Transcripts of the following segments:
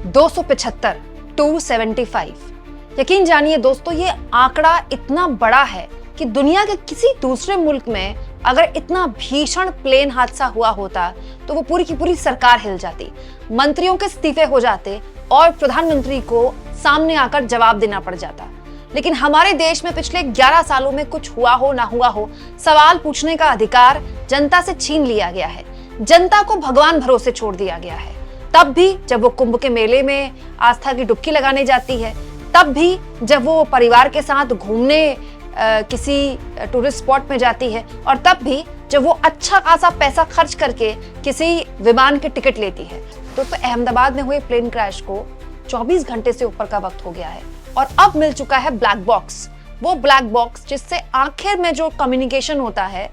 275, 275। यकीन जानिए दोस्तों, ये आंकड़ा इतना बड़ा है कि दुनिया के किसी दूसरे मुल्क में अगर इतना भीषण प्लेन हादसा हुआ होता तो वो पूरी की पूरी सरकार हिल जाती, मंत्रियों के इस्तीफे हो जाते और प्रधानमंत्री को सामने आकर जवाब देना पड़ जाता। लेकिन हमारे देश में पिछले 11 सालों में कुछ हुआ हो ना हुआ हो, सवाल पूछने का अधिकार जनता से छीन लिया गया है। जनता को भगवान भरोसे छोड़ दिया गया है। तब भी जब वो कुंभ के मेले में आस्था की डुबकी लगाने जाती है, तब भी जब वो परिवार के साथ घूमने किसी टूरिस्ट स्पॉट में जाती है, और तब भी जब वो अच्छा खासा पैसा खर्च करके किसी विमान की टिकट लेती है। दोस्तों, अहमदाबाद में हुए प्लेन क्रैश को 24 घंटे से ऊपर का वक्त हो गया है और अब मिल चुका है ब्लैक बॉक्स। वो ब्लैक बॉक्स जिससे आखिर में जो कम्युनिकेशन होता है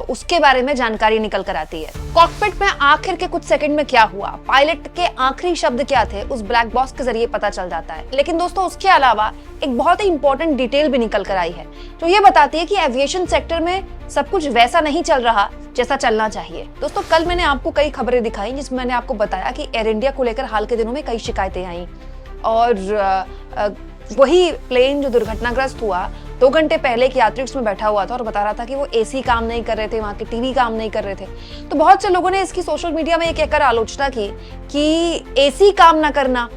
उसके बारे में जानकारी निकल कर आती है। कॉकपिट में आखिर के कुछ सेकंड में क्या हुआ, पायलट के आखिरी शब्द क्या थे, उस ब्लैक बॉक्स के जरिए पता चल जाता है। लेकिन दोस्तों, उसके अलावा एक बहुत ही इंपॉर्टेंट डिटेल भी निकल कर आई है जो ये बताती है कि एविएशन सेक्टर में सब कुछ वैसा नहीं चल रहा जैसा चलना चाहिए। दोस्तों, कल मैंने आपको कई खबरें दिखाई जिसमें मैंने आपको बताया कि एयर इंडिया को लेकर हाल के दिनों में कई शिकायतें आई और वही प्लेन जो दुर्घटनाग्रस्त हुआ 2 घंटे पहले एक यात्री उसमें बैठा हुआ था और बता रहा था कि वो एसी काम नहीं कर रहे थे, वहाँ के टीवी काम नहीं कर रहे थे। तो बहुत से लोगों ने इसकी सोशल मीडिया में ये कहकर आलोचना की कि एसी काम ना करना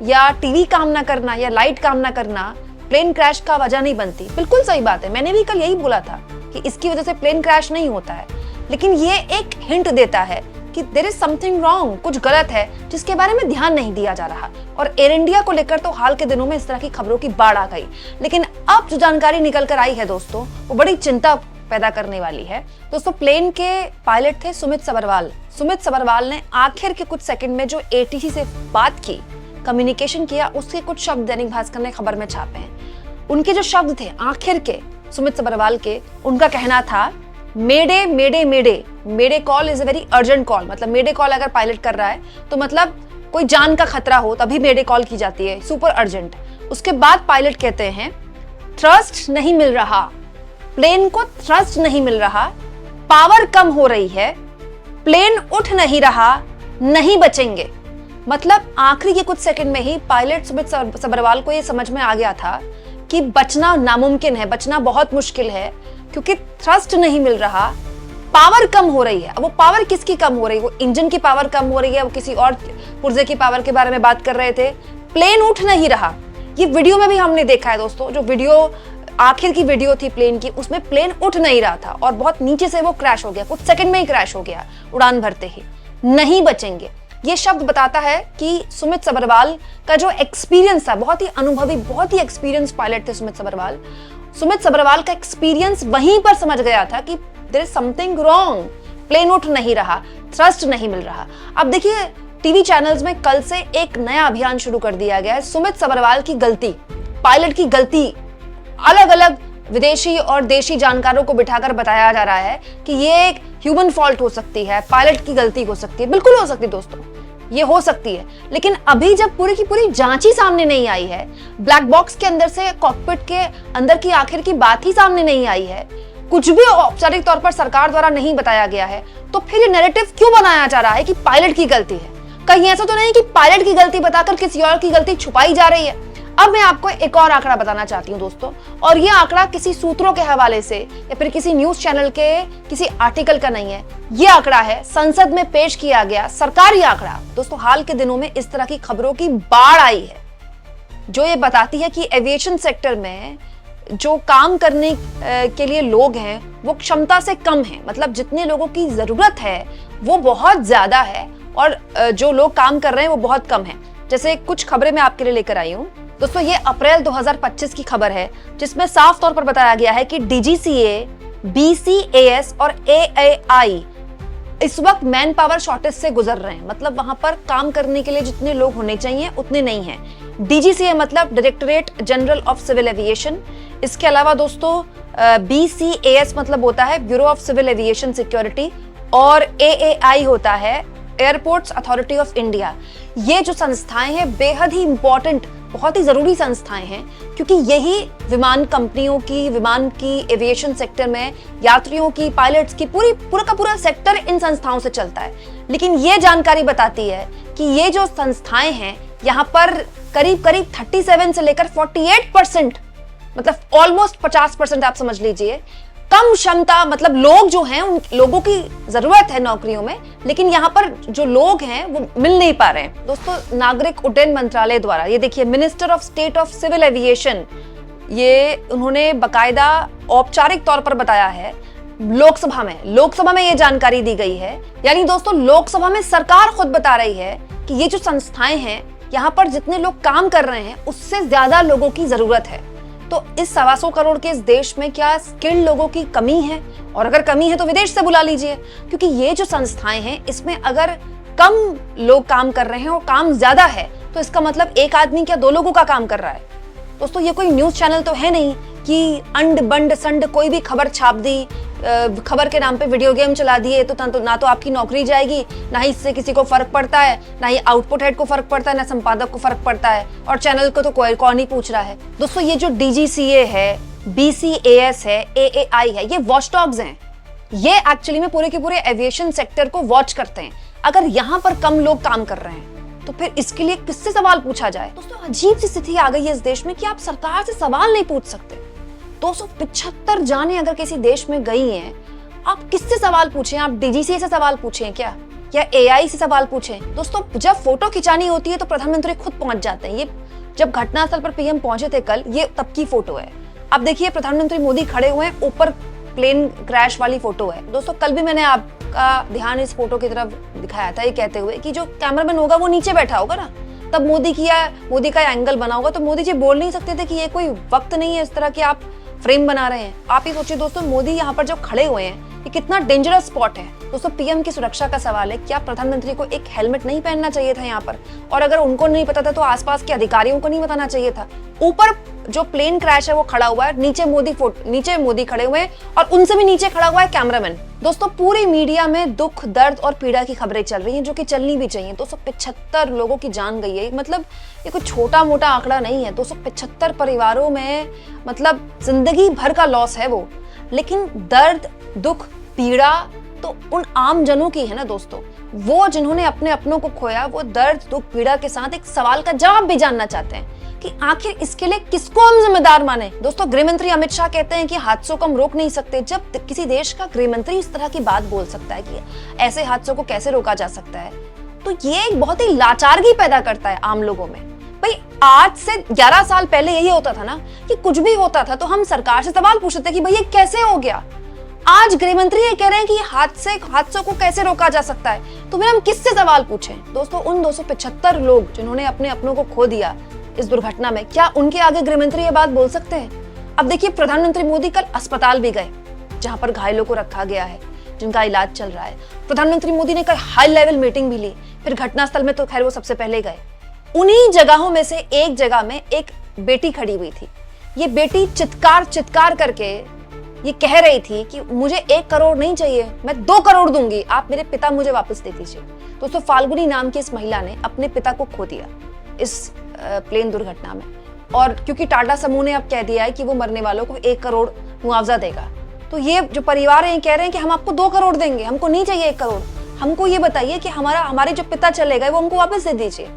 या टीवी काम ना करना या लाइट काम ना करना प्लेन क्रैश का वजह नहीं बनती। बिल्कुल सही बात है, मैंने भी कल यही बोला था कि इसकी वजह से प्लेन क्रैश नहीं होता है, लेकिन ये एक हिंट देता है कि देयर इज समथिंग रॉन्ग, कुछ गलत है जिसके बारे में ध्यान नहीं दिया जा रहा। और एयर इंडिया को लेकर तो हाल के दिनों में इस तरह की खबरों की बाढ़ आ गई, लेकिन अब जो जानकारी निकल कर आई है दोस्तों, वो बड़ी चिंता पैदा करने वाली है। दोस्तों, प्लेन के पायलट थे सुमित सबरवाल। सुमित सबरवाल ने आखिर के कुछ सेकंड में जो एटीसी से बात की, कम्युनिकेशन किया, उसके कुछ शब्द दैनिक भास्कर ने खबर में छापे हैं। उनके जो शब्द थे आखिर के सुमित सबरवाल के, उनका कहना था mayday mayday mayday, mayday call is a very urgent call. मतलब मेडे कॉल अगर पायलट कर रहा है तो मतलब कोई जान का खतरा हो तभी मेडे कॉल की जाती है, सुपर अर्जेंट। उसके बाद पायलट कहते हैं थ्रस्ट नहीं मिल रहा, प्लेन को थ्रस्ट नहीं मिल रहा, पावर कम हो रही है, प्लेन उठ नहीं रहा, नहीं बचेंगे। मतलब आखिरी के कुछ सेकंड में ही पायलट सुमित सबरवाल को यह समझ में आ गया था कि बचना नामुमकिन है, बचना बहुत मुश्किल है, क्योंकि थ्रस्ट नहीं मिल रहा, पावर कम हो रही है। अब वो पावर किसकी कम हो रही है? वो इंजन की पावर कम हो रही है, वो किसी और पुर्जे की पावर के बारे में बात कर रहे थे। प्लेन उठ नहीं रहा, ये वीडियो में भी हमने देखा है दोस्तों। जो वीडियो आखिर की वीडियो थी प्लेन की, उसमें प्लेन उठ नहीं रहा था और बहुत नीचे से वो क्रैश हो गया, कुछ सेकंड में ही क्रैश हो गया उड़ान भरते ही। नहीं बचेंगे, ये शब्द बताता है कि सुमित सबरवाल का जो एक्सपीरियंस था, बहुत ही अनुभवी, बहुत ही एक्सपीरियंस पायलट थे सुमित सबरवाल। सुमित सबरवाल का एक्सपीरियंस वहीं पर समझ गया था कि there is something wrong, plane उठ नहीं रहा, थ्रस्ट नहीं मिल रहा। अब देखिए, टीवी चैनल्स में कल से एक नया अभियान शुरू कर दिया गया है। सुमित सबरवाल की गलती, पायलट की गलती, अलग अलग विदेशी और देशी जानकारों को बिठाकर बताया जा रहा है कि ये एक ह्यूमन फॉल्ट हो सकती है, पायलट की गलती हो सकती है। बिल्कुल हो सकती है दोस्तों, ये हो सकती है, लेकिन अभी जब पूरी की पूरी जांच ही सामने नहीं आई है, ब्लैक बॉक्स के अंदर से कॉकपिट के अंदर की आखिर की बात ही सामने नहीं आई है, कुछ भी औपचारिक तौर पर सरकार द्वारा नहीं बताया गया है, तो फिर ये नैरेटिव क्यों बनाया जा रहा है कि पायलट की गलती है? कहीं ऐसा तो नहीं कि पायलट की गलती बताकर किसी और की गलती छुपाई जा रही है? अब मैं आपको एक और आंकड़ा बताना चाहती हूँ दोस्तों, और ये आंकड़ा किसी सूत्रों के हवाले से या फिर किसी न्यूज चैनल के किसी आर्टिकल का नहीं है। ये आंकड़ा है संसद में पेश किया गया सरकारी आंकड़ा। दोस्तों, हाल के दिनों में इस तरह की खबरों की बाढ़ आई है जो ये बताती है कि एविएशन सेक्टर में जो काम करने के लिए लोग हैं वो क्षमता से कम है। मतलब जितने लोगों की जरूरत है वो बहुत ज्यादा है और जो लोग काम कर रहे हैं वो बहुत कम है। जैसे कुछ खबरें मैं आपके लिए लेकर आई हूँ दोस्तों। ये अप्रैल 2025 की खबर है जिसमें साफ तौर पर बताया गया है कि डीजीसीए, बीसीएएस और एएआई इस वक्त मैन पावर शॉर्टेज से गुजर रहे हैं। मतलब वहां पर काम करने के लिए जितने लोग होने चाहिए उतने नहीं हैं। डीजीसीए मतलब directorate general of civil aviation. इसके अलावा दोस्तों बीसीएएस मतलब होता है bureau of civil aviation security, और एएआई होता है एयरपोर्ट्स अथॉरिटी ऑफ इंडिया। ये जो संस्थाएं हैं बेहद ही इंपॉर्टेंट, बहुत ही जरूरी संस्थाएं हैं, क्योंकि यही विमान कंपनियों की, विमान की एविएशन सेक्टर में यात्रियों की, पायलट्स की पूरा का पूरा सेक्टर इन संस्थाओं से चलता है। लेकिन ये जानकारी बताती है कि ये जो संस्थाएं हैं यहाँ पर करीब करीब 37 से लेकर 48%, मतलब ऑलमोस्ट 50% आप समझ लीजिए, कम क्षमता, मतलब लोग जो हैं, उन लोगों की जरूरत है नौकरियों में, लेकिन यहाँ पर जो लोग हैं वो मिल नहीं पा रहे हैं। दोस्तों, नागरिक उड्डयन मंत्रालय द्वारा, ये देखिए, minister of state of civil aviation, ये उन्होंने बकायदा औपचारिक तौर पर बताया है लोकसभा में ये जानकारी दी गई है। यानी दोस्तों, लोकसभा में सरकार खुद बता रही है कि ये जो संस्थाएं हैं, यहाँ पर जितने लोग काम कर रहे हैं उससे ज्यादा लोगों की जरूरत है। तो इस 125 करोड़ के इस देश में क्या स्किल्ड लोगों की कमी है? और अगर कमी है तो विदेश से बुला लीजिए, क्योंकि ये जो संस्थाएं हैं इसमें अगर कम लोग काम कर रहे हैं और काम ज्यादा है तो इसका मतलब एक आदमी क्या 2 लोगों का काम कर रहा है। दोस्तों, ये कोई न्यूज चैनल तो है नहीं कि अंड बंड संड कोई भी खबर छाप दी, खबर के नाम पे वीडियो गेम चला दिए तो ना तो आपकी नौकरी जाएगी, ना ही इससे किसी को फर्क पड़ता है, ना ही आउटपुट हेड को फर्क पड़ता है, ना संपादक को फर्क पड़ता है, और चैनल को तो कौन ही पूछ रहा है। दोस्तों, ये जो DGCA है, BCAS है, AAI है, ये वॉचडॉग्स हैं। ये एक्चुअली में पूरे के पूरे एविएशन सेक्टर को वॉच करते हैं। अगर यहाँ पर कम लोग काम कर रहे हैं तो फिर इसके लिए किससे सवाल पूछा जाए? दोस्तों, अजीब सी स्थिति आ गई है इस देश में कि आप सरकार से सवाल नहीं पूछ सकते। 275 जाने अगर किसी देश में गई हैं, आप किससे सवाल पूछें? आप DGCA से सवाल पूछें क्या, या AI से सवाल पूछें? दोस्तों, जब फोटो खिंचानी होती है तो प्रधानमंत्री खुद पहुंच जाते हैं। ये जब घटनास्थल पर PM पहुंचे थे कल, ये तब की फोटो है। अब देखिए, प्रधानमंत्री मोदी खड़े हुए हैं, ऊपर प्लेन क्रैश वाली फोटो है। दोस्तों, कल भी मैंने आपका ध्यान इस फोटो की तरफ दिखाया था, ये कहते हुए कि जो कैमरामैन होगा वो नीचे बैठा होगा ना, तब मोदी का एंगल बना होगा, तो मोदी जी बोल नहीं सकते थे कि ये कोई वक्त नहीं है इस तरह की आप फ्रेम बना रहे हैं। आप ही सोचिए दोस्तों, मोदी यहाँ पर जो खड़े हुए हैं, ये कितना डेंजरस स्पॉट है। दोस्तों, PM की सुरक्षा का सवाल है। क्या प्रधानमंत्री को एक हेलमेट नहीं पहनना चाहिए था यहाँ पर? और अगर उनको नहीं पता था तो आसपास के अधिकारियों को नहीं बताना चाहिए था? ऊपर जो प्लेन क्रैश है वो खड़ा हुआ है, नीचे मोदी खड़े हुए हैं, और उनसे भी नीचे खड़ा हुआ है कैमरामैन। दोस्तों, पूरी मीडिया में दुख, दर्द और पीड़ा की खबरें चल रही हैं, जो कि चलनी भी चाहिए। 275 लोगों की जान गई है, मतलब ये कोई छोटा मोटा आंकड़ा नहीं है। 275 परिवारों में मतलब जिंदगी भर का लॉस है वो। लेकिन दर्द, दुख, पीड़ा तो उन आम जनों की है ना दोस्तों। वो जिन्होंने अपने अपनों को खोया, वो दर्द, दुख, पीड़ा के साथ एक सवाल का जवाब भी जानना चाहते हैं कि आखिर इसके लिए किसको हम जिम्मेदार माने। दोस्तों, गृहमंत्री अमित शाह कहते हैं कि हादसों को हम रोक नहीं सकते। जब किसी देश का गृहमंत्री इस तरह की बात बोल सकता है कि ऐसे हादसों को कैसे रोका जा सकता है, तो ये एक बहुत ही लाचारगी पैदा करता है आम लोगों में। भाई, आज से 11 साल पहले यही होता था ना कि कुछ भी होता था तो हम सरकार से सवाल पूछते थे कि भाई ये कैसे हो गया। आज गृहमंत्री ये कह रहे हैं कि हादसों को कैसे रोका जा सकता है, तो फिर हम किससे सवाल पूछें? दोस्तों, उन 275 लोग जिन्होंने अपने अपनों को खो दिया इस दुर्घटना में, क्या उनके आगे गृहमंत्री ये बात बोल सकते हैं? अब देखिए, प्रधानमंत्री मोदी कल अस्पताल भी गए जहां पर घायलों को रखा गया है, जिनका इलाज चल रहा है। प्रधानमंत्री मोदी ने कल हाई लेवल मीटिंग भी ली। फिर घटनास्थल में तो खैर वो सबसे पहले गए। उन्हीं जगहों में से एक जगह में एक बेटी खड़ी हुई थी। ये बेटी चित्कार करके ये कह रही थी कि मुझे 1 करोड़ नहीं चाहिए, मैं 2 करोड़ दूंगी, आप मेरे पिता मुझे वापस दे दीजिए। दोस्तों, फाल्गुनी नाम की इस महिला ने अपने पिता को खो दिया इस प्लेन दुर्घटना में, और क्योंकि टाटा समूह ने अब कह दिया है कि वो मरने वालों को 1 करोड़ मुआवजा देगा, तो ये जो परिवार है कह रहे हैं कि हम आपको 2 करोड़ देंगे, हमको नहीं चाहिए 1 करोड़। हमको ये बताइए कि हमारे जो पिता चले गए वो हमको वापस दे दीजिए।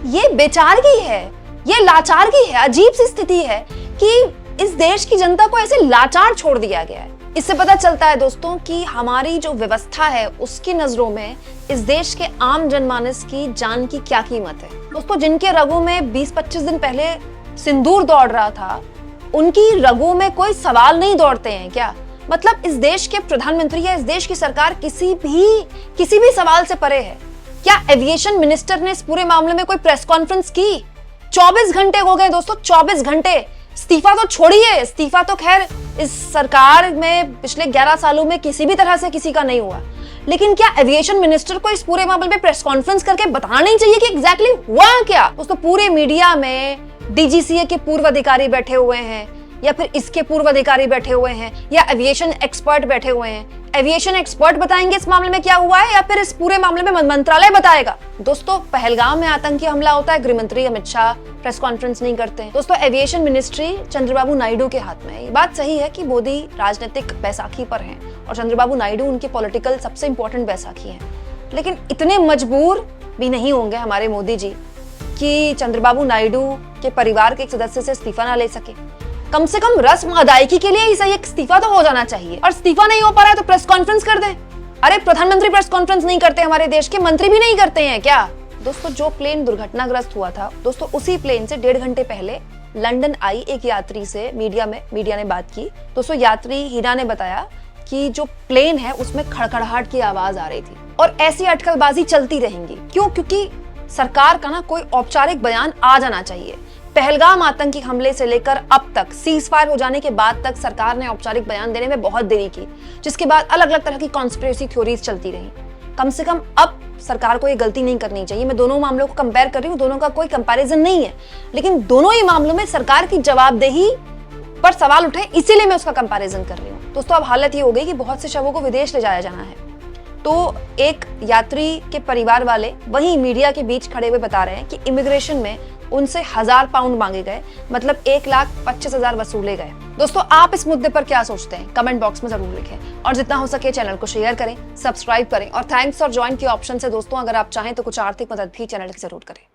ये बेचारगी है, ये लाचारगी है। अजीब सी स्थिति है कि इस देश की जनता को ऐसे लाचार छोड़ दिया गया है। इससे पता चलता है दोस्तों कि हमारी जो व्यवस्था है उसकी नजरों में इस देश के आम जनमानस की जान की क्या कीमत है। दोस्तों, जिनके रगों में 20-25 दिन पहले सिंदूर दौड़ रहा था, उनकी रगों में कोई सवाल नहीं दौड़ते हैं क्या? मतलब इस देश के प्रधानमंत्री या इस देश की सरकार किसी भी सवाल से परे है क्या? एविएशन मिनिस्टर ने इस पूरे मामले में कोई प्रेस कॉन्फ्रेंस की? 24 घंटे हो गए दोस्तों, 24 घंटे। इस्तीफा तो छोड़िए, इस्तीफा तो खैर इस सरकार में पिछले 11 सालों में किसी भी तरह से किसी का नहीं हुआ, लेकिन क्या एविएशन मिनिस्टर को इस पूरे मामले में प्रेस कॉन्फ्रेंस करके बताना नहीं चाहिए कि एग्जैक्टली हुआ क्या? दोस्तों, पूरे मीडिया में DGCA के पूर्व अधिकारी बैठे हुए हैं, या फिर इसके पूर्व अधिकारी बैठे हुए हैं, या एविएशन एक्सपर्ट बैठे हुए हैं। एविएशन एक्सपर्ट बताएंगे इस मामले में क्या हुआ है, या फिर इस पूरे मामले में मंत्रालय बताएगा? दोस्तों, पहलगाम में आतंकी हमला होता है, गृहमंत्री अमित शाह प्रेस कॉन्फ्रेंस नहीं करते हैं। दोस्तों, एविएशन मिनिस्ट्री चंद्रबाबू नायडू के हाथ में है। ये बात सही है कि मोदी राजनीतिक बैसाखी पर हैं और चंद्रबाबू नायडू उनके पॉलिटिकल सबसे इंपॉर्टेंट बैसाखी हैं, लेकिन इतने मजबूर भी नहीं होंगे हमारे मोदी जी कि चंद्रबाबू नायडू के परिवार के एक सदस्य से इस्तीफा ना ले सके? कम से कम रस्म अदायगी के लिए ही सही एक इस्तीफा तो हो जाना चाहिए। और इस्तीफा नहीं हो पा रहा है तो प्रेस कॉन्फ्रेंस कर दें। अरे प्रधानमंत्री प्रेस कॉन्फ्रेंस नहीं करते, हमारे देश के मंत्री भी नहीं करते हैं क्या? दोस्तों, जो प्लेन दुर्घटनाग्रस्त हुआ था, दोस्तों उसी प्लेन से 1.5 घंटे पहले लंदन आई एक यात्री से मीडिया ने बात की। दोस्तों, यात्री हिना ने बताया कि जो प्लेन है उसमें खड़खड़ाहट की आवाज आ रही थी और ऐसी अटकलबाजी चलती रहेंगी। क्यों? क्योंकि सरकार का ना कोई औपचारिक बयान आ जाना चाहिए। पहलगाम आतंकी हमले से लेकर अब तक, सीज फायर हो जाने के बाद तक सरकार ने औपचारिक बयान देने में बहुत देरी की, जिसके बाद अलग अलग तरह की कॉन्स्पिरेसी थ्योरीज चलती रही। कम से कम अब सरकार को ये गलती नहीं करनी चाहिए। मैं दोनों मामलों को कंपेयर कर रही हूँ, दोनों का कोई कंपैरिजन नहीं है, लेकिन दोनों ही मामलों में सरकार की जवाबदेही पर सवाल उठे, इसीलिए मैं उसका कंपैरिजन कर रही हूँ। दोस्तों, अब हालत ये हो गई कि बहुत से शवों को विदेश ले जाया जाना है। तो एक यात्री के परिवार वाले वहीं मीडिया के बीच खड़े हुए बता रहे हैं कि इमिग्रेशन में उनसे 1000 पाउंड मांगे गए, मतलब 1,25,000 वसूले गए। दोस्तों, आप इस मुद्दे पर क्या सोचते हैं? कमेंट बॉक्स में जरूर लिखें और जितना हो सके चैनल को शेयर करें, सब्सक्राइब करें और थैंक्स और ज्वाइन के ऑप्शन से दोस्तों अगर आप चाहें तो कुछ आर्थिक मदद भी चैनल की जरूर करें।